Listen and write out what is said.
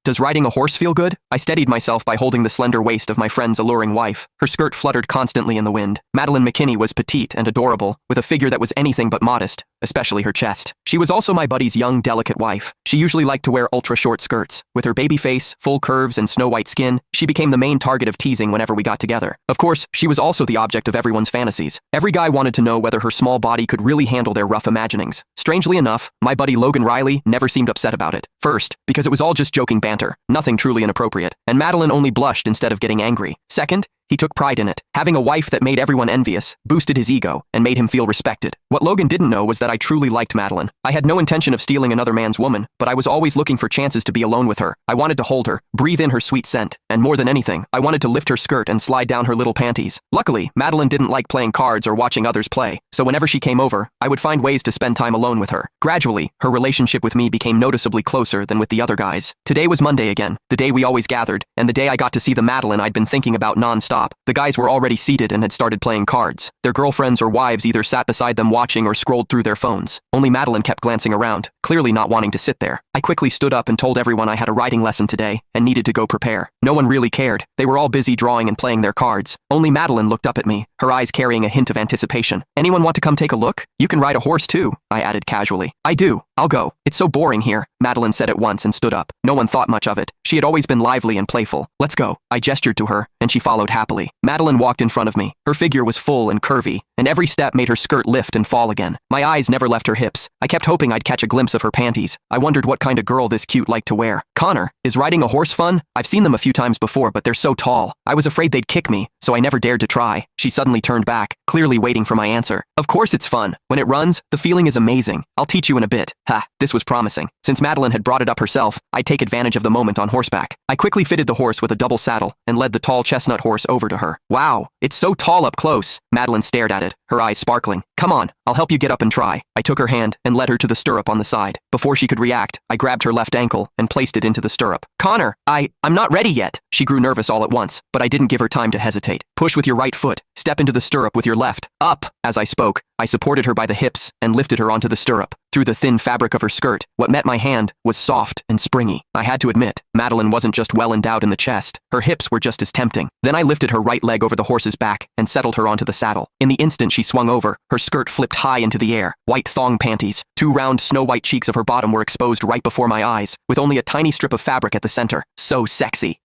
Does riding a horse feel good? I steadied myself by holding the slender waist of my friend's alluring wife. Her skirt fluttered constantly in the wind. Madeline McKinney was petite and adorable, with a figure that was anything but modest, especially her chest. She was also my buddy's young, delicate wife. She usually liked to wear ultra-short skirts. With her baby face, full curves, and snow-white skin, she became the main target of teasing whenever we got together. Of course, she was also the object of everyone's fantasies. Every guy wanted to know whether her small body could really handle their rough imaginings. Strangely enough, my buddy Logan Riley never seemed upset about it. First, because it was all just joking banter, nothing truly inappropriate, and Madeline only blushed instead of getting angry. Second, he took pride in it. Having a wife that made everyone envious boosted his ego and made him feel respected. What Logan didn't know was that I truly liked Madeline. I had no intention of stealing another man's woman, but I was always looking for chances to be alone with her. I wanted to hold her, breathe in her sweet scent, and more than anything, I wanted to lift her skirt and slide down her little panties. Luckily, Madeline didn't like playing cards or watching others play, so whenever she came over, I would find ways to spend time alone with her. Gradually, her relationship with me became noticeably closer than with the other guys. Today was Monday again, the day we always gathered, and the day I got to see the Madeline I'd been thinking about non-stop. The guys were already seated and had started playing cards. Their girlfriends or wives either sat beside them watching or scrolled through their phones. Only Madeline kept glancing around, clearly not wanting to sit there. I quickly stood up and told everyone I had a writing lesson today and needed to go prepare. No one really cared. They were all busy drawing and playing their cards. Only Madeline looked up at me, her eyes carrying a hint of anticipation. Anyone want to come take a look? You can ride a horse too, I added casually. I do. I'll go. It's so boring here, Madeline said at once and stood up. No one thought much of it. She had always been lively and playful. Let's go. I gestured to her, and she followed happily. Madeline walked in front of me. Her figure was full and curvy, and every step made her skirt lift and fall again. My eyes never left her hips. I kept hoping I'd catch a glimpse of her panties. I wondered what kind of girl this cute liked to wear. Connor, is riding a horse fun? I've seen them a few times before, but they're so tall. I was afraid they'd kick me, so I never dared to try. She suddenly turned back, clearly waiting for my answer. Of course it's fun. When it runs, the feeling is amazing. I'll teach you in a bit. Ha, this was promising. Since Madeline had brought it up herself, I'd take advantage of the moment on horseback. I quickly fitted the horse with a double saddle and led the tall chestnut horse over to her. Wow, it's so tall up close. Madeline stared at it, her eyes sparkling. Come on, I'll help you get up and try. I took her hand and led her to the stirrup on the side. Before she could react, I grabbed her left ankle and placed it into the stirrup. Connor, I'm not ready yet. She grew nervous all at once, but I didn't give her time to hesitate. Push with your right foot. Step into the stirrup with your left. Up! As I spoke, I supported her by the hips and lifted her onto the stirrup. Through the thin fabric of her skirt, what met my hand was soft and springy. I had to admit, Madeline wasn't just well endowed in the chest. Her hips were just as tempting. Then I lifted her right leg over the horse's back and settled her onto the saddle. In the instant she swung over, her skirt flipped high into the air. White thong panties. Two round snow-white cheeks of her bottom were exposed right before my eyes, with only a tiny strip of fabric at the center. So sexy.